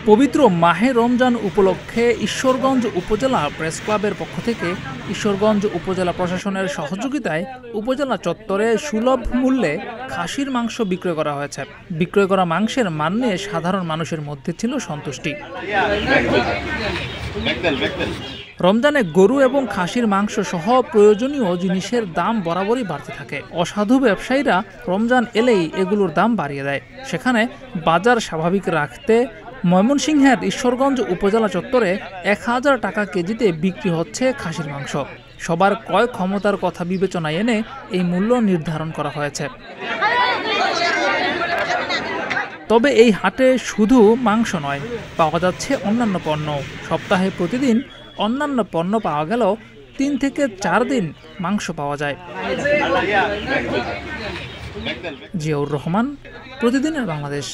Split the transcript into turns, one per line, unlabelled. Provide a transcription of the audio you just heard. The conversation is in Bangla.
পবিত্র মাহে রমজান উপলক্ষে ঈশ্বরগঞ্জ উপজেলা প্রেস ক্লাবের পক্ষ থেকে ঈশ্বরগঞ্জ উপজেলা প্রশাসনের সহযোগিতায় উপজেলা চত্বরে সুলভ মূল্যে খাসির মাংস বিক্রয় করা হয়েছে। বিক্রয় করা মাংসের মান নিয়ে সাধারণ মানুষের মধ্যে ছিল সন্তুষ্টি। রমজানে গরু এবং খাসির মাংস সহ প্রয়োজনীয় জিনিসের দাম বরাবরই বাড়তে থাকে। অসাধু ব্যবসায়ীরা রমজান এলেই এগুলোর দাম বাড়িয়ে দেয়। সেখানে বাজার স্বাভাবিক রাখতে ময়মনসিংহের ঈশ্বরগঞ্জ উপজেলা চত্বরে 1000 টাকা কেজিতে বিক্রি হচ্ছে খাসির মাংস। সবার ক্রয় ক্ষমতার কথা বিবেচনায় এনে এই মূল্য নির্ধারণ করা হয়েছে। তবে এই হাটে শুধু মাংস নয়, পাওয়া যাচ্ছে অন্যান্য পণ্য। সপ্তাহে প্রতিদিন অন্যান্য পণ্য পাওয়া গেলেও 3 থেকে 4 দিন মাংস পাওয়া যায়। জিয়াউর রহমান, প্রতিদিনের বাংলাদেশ।